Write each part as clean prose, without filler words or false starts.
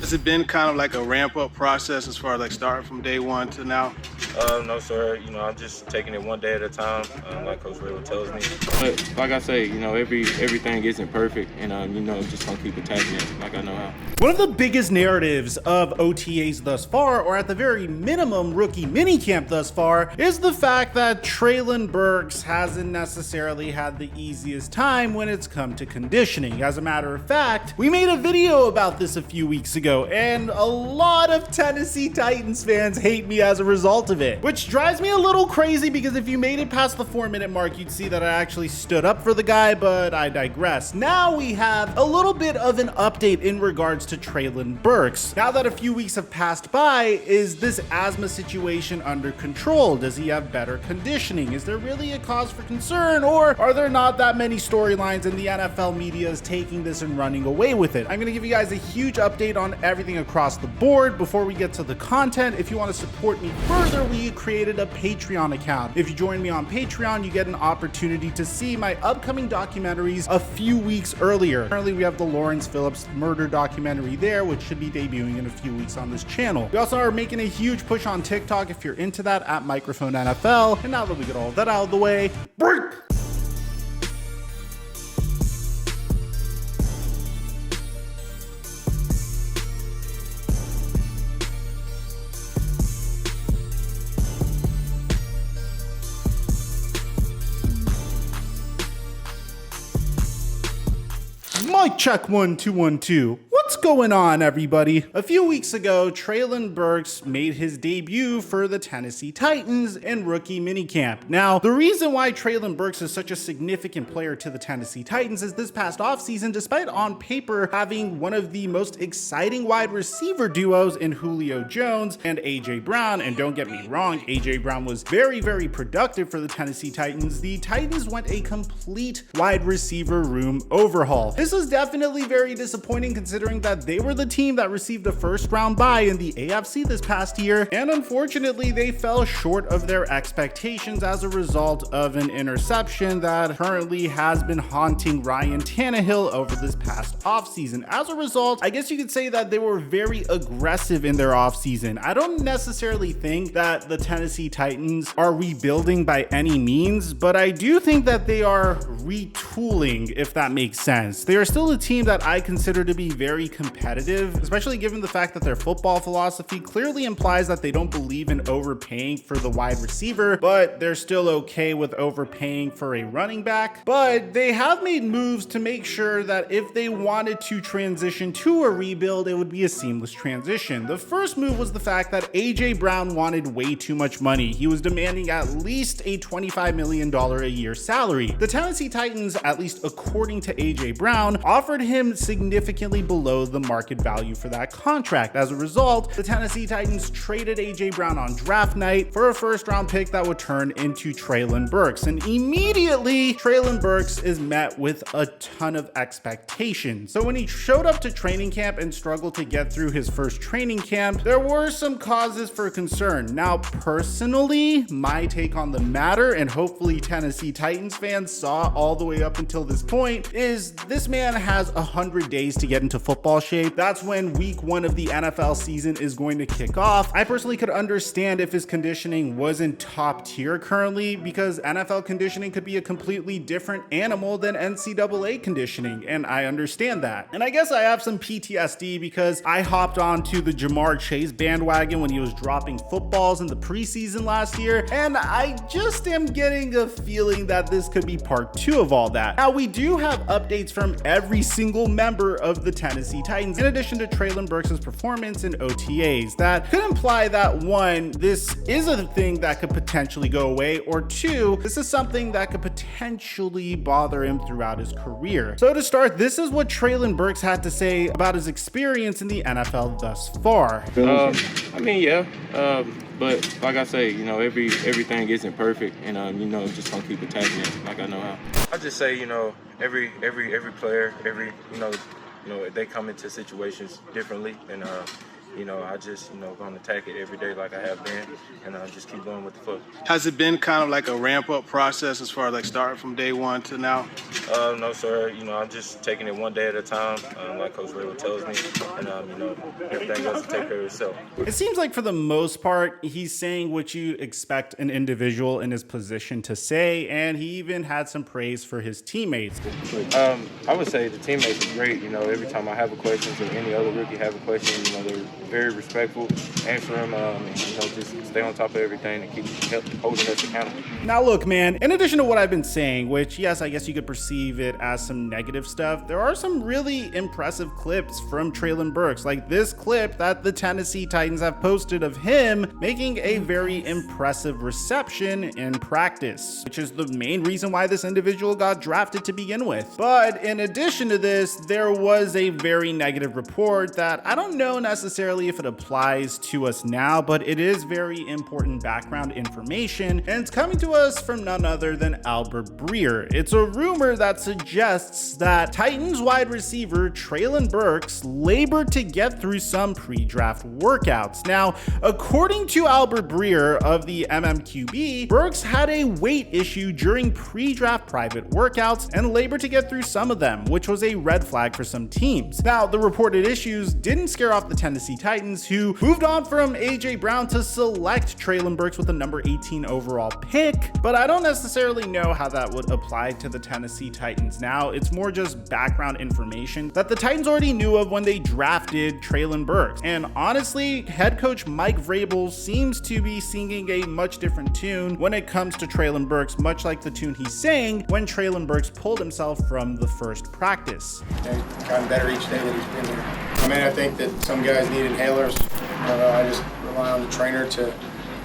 Has it been kind of like a ramp-up process as far as like starting from day one to now? No, sir. I'm just taking it one day at a time, like Coach Treylin tells me. But like I say, everything isn't perfect, and just gonna keep attacking it like I know how. One of the biggest narratives of OTAs thus far, or at the very minimum rookie minicamp thus far, is the fact that Treylin Burks hasn't necessarily had the easiest time when it's come to conditioning. As a matter of fact, we made a video about this a few weeks ago, and a lot of Tennessee Titans fans hate me as a result of it, which drives me a little crazy because if you made it past the 4-minute mark, you'd see that I actually stood up for the guy, but I digress. Now we have a little bit of an update in regards to Treylin Burks. Now that a few weeks have passed by, is this asthma situation under control? Does he have better conditioning? Is there really a cause for concern, or are there not that many storylines and the NFL media is taking this and running away with it? I'm going to give you guys a huge update on everything across the board. Before we get to the content, if you want to support me further, we created a Patreon account. If you join me on Patreon, you get an opportunity to see my upcoming documentaries a few weeks earlier. Currently, we have the Lawrence Phillips murder documentary there, which should be debuting in a few weeks on this channel. We also are making a huge push on TikTok if you're into that, at Mikerophone NFL. And now that we get all of that out of the way, break! Mic check 1 2 1 2. What's going on, everybody? A few weeks ago, Treylin Burks made his debut for the Tennessee Titans in rookie minicamp. Now, the reason why Treylin Burks is such a significant player to the Tennessee Titans is this past offseason, despite on paper having one of the most exciting wide receiver duos in Julio Jones and A.J. Brown, and don't get me wrong, A.J. Brown was very, very productive for the Tennessee Titans, the Titans went a complete wide receiver room overhaul. This was definitely very disappointing considering that they were the team that received a first-round bye in the AFC this past year, and unfortunately they fell short of their expectations as a result of an interception that currently has been haunting Ryan Tannehill over this past offseason. As a result, I guess you could say that they were very aggressive in their offseason. I don't necessarily think that the Tennessee Titans are rebuilding by any means, but I do think that they are retooling, if that makes sense. They are still a team that I consider to be very competitive, especially given the fact that their football philosophy clearly implies that they don't believe in overpaying for the wide receiver, but they're still okay with overpaying for a running back. But they have made moves to make sure that if they wanted to transition to a rebuild, it would be a seamless transition. The first move was the fact that A.J. Brown wanted way too much money. He was demanding at least a $25 million a year salary. The Tennessee Titans, at least according to A.J. Brown, offered him significantly below the market value for that contract. As a result, the Tennessee Titans traded A.J. Brown on draft night for a first-round pick that would turn into Treylin Burks. And immediately, Treylin Burks is met with a ton of expectations. So when he showed up to training camp and struggled to get through his first training camp, there were some causes for concern. Now, personally, my take on the matter, and hopefully Tennessee Titans fans saw all the way up until this point, is this man has 100 days to get into football shape. That's when week 1 of the NFL season is going to kick off. I personally could understand if his conditioning wasn't top tier currently, because NFL conditioning could be a completely different animal than NCAA conditioning, and I understand that. And I guess I have some PTSD because I hopped onto the Jamar Chase bandwagon when he was dropping footballs in the preseason last year, and I just am getting a feeling that this could be part 2 of all that. Now, we do have updates from every single member of the Tennessee Titans, in addition to Treylin Burks' performance in OTAs, that could imply that 1, this is a thing that could potentially go away, or 2, this is something that could potentially bother him throughout his career. So to start, this is what Treylin Burks had to say about his experience in the NFL thus far. But like I say, everything isn't perfect, and just gonna keep attacking it like I know how. I just say, every player, they come into situations differently, and I just, going to attack it every day like I have been, and just keep going with the foot. Has it been kind of like a ramp-up process as far as like starting from day one to now? No, sir. I'm just taking it one day at a time, like Coach Ray tells me, and everything else will take care of itself. It seems like for the most part, he's saying what you expect an individual in his position to say, and he even had some praise for his teammates. I would say the teammates are great. Every time I have a question or any other rookie have a question, they're very respectful, answer them, and just stay on top of everything and keep holding us accountable. Now look, man, in addition to what I've been saying, which yes, I guess you could perceive it as some negative stuff, there are some really impressive clips from Treylin Burks, like this clip that the Tennessee Titans have posted of him making a very impressive reception in practice, which is the main reason why this individual got drafted to begin with. But in addition to this, there was a very negative report that I don't know necessarily if it applies to us now, but it is very important background information, and it's coming to us from none other than Albert Breer. It's a rumor that suggests that Titans wide receiver Treylin Burks labored to get through some pre-draft workouts. Now, according to Albert Breer of the MMQB, Burks had a weight issue during pre-draft private workouts and labored to get through some of them, which was a red flag for some teams. Now, the reported issues didn't scare off the Tennessee Titans, who moved on from AJ Brown to select Treylin Burks with a number 18 overall pick, but I don't necessarily know how that would apply to the Tennessee Titans now. It's more just background information that the Titans already knew of when they drafted Treylin Burks. And honestly, head coach Mike Vrabel seems to be singing a much different tune when it comes to Treylin Burks, much like the tune he sang when Treylin Burks pulled himself from the first practice. He's gotten better each day that he's been here. I think that some guys need inhalers. I just rely on the trainer and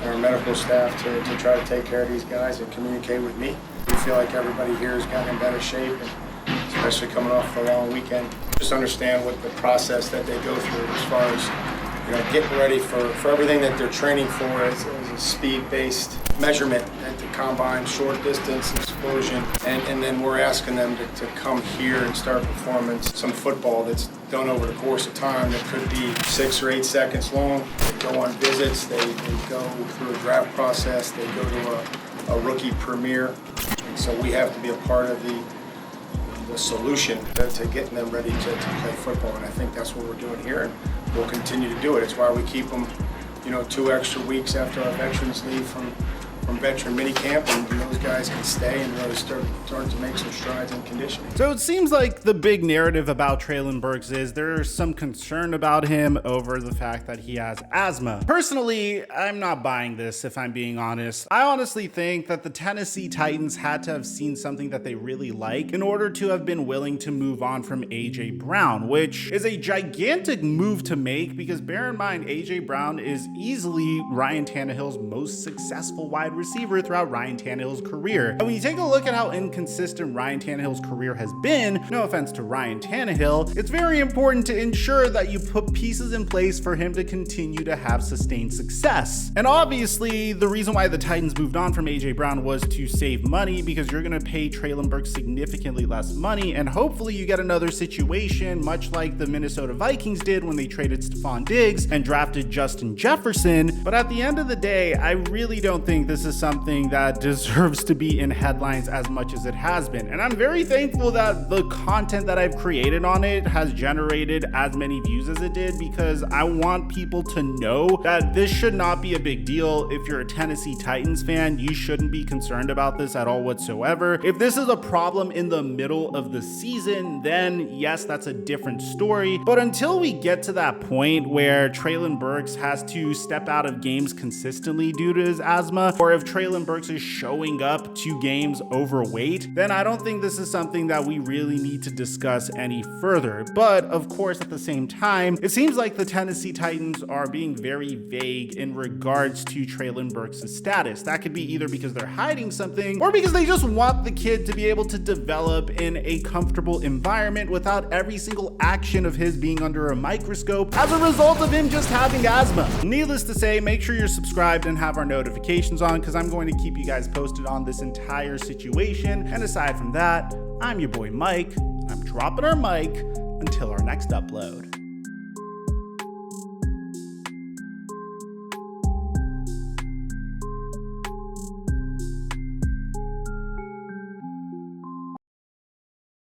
our medical staff to try to take care of these guys and communicate with me. We feel like everybody here has gotten in better shape, and especially coming off the long weekend. Just understand what the process that they go through as far as getting ready for everything that they're training for as a speed-based measurement at the combine, short distance, explosion, and then we're asking them to come here and start performing some football that's done over the course of time that could be 6 or 8 seconds long. They go on visits, they go through a draft process, they go to a rookie premiere, and so we have to be a part of the solution to getting them ready to play football, and I think that's what we're doing here, and we'll continue to do it. It's why we keep them 2 extra weeks after our veterans leave from veteran minicamp, and those guys can stay and really start to make some strides in conditioning. So it seems like the big narrative about Treylin Burks is there's some concern about him over the fact that he has asthma. Personally, I'm not buying this, if I'm being honest. I honestly think that the Tennessee Titans had to have seen something that they really like in order to have been willing to move on from AJ Brown, which is a gigantic move to make because bear in mind, AJ Brown is easily Ryan Tannehill's most successful wide receiver throughout Ryan Tannehill's career. And when you take a look at how inconsistent Ryan Tannehill's career has been, no offense to Ryan Tannehill, it's very important to ensure that you put pieces in place for him to continue to have sustained success. And obviously, the reason why the Titans moved on from AJ Brown was to save money because you're going to pay Treylin Burks significantly less money, and hopefully you get another situation much like the Minnesota Vikings did when they traded Stephon Diggs and drafted Justin Jefferson. But at the end of the day, I really don't think this is something that deserves to be in headlines as much as it has been. And I'm very thankful that the content that I've created on it has generated as many views as it did, because I want people to know that this should not be a big deal. If you're a Tennessee Titans fan, you shouldn't be concerned about this at all whatsoever. If this is a problem in the middle of the season, then yes, that's a different story. But until we get to that point where Treylin Burks has to step out of games consistently due to his asthma, or if Treylin Burks is showing up to games overweight, then I don't think this is something that we really need to discuss any further. But of course, at the same time, it seems like the Tennessee Titans are being very vague in regards to Treylin Burks' status. That could be either because they're hiding something or because they just want the kid to be able to develop in a comfortable environment without every single action of his being under a microscope as a result of him just having asthma. Needless to say, make sure you're subscribed and have our notifications on, because I'm going to keep you guys posted on this entire situation. And aside from that, I'm your boy Mike, and I'm dropping our mic until our next upload.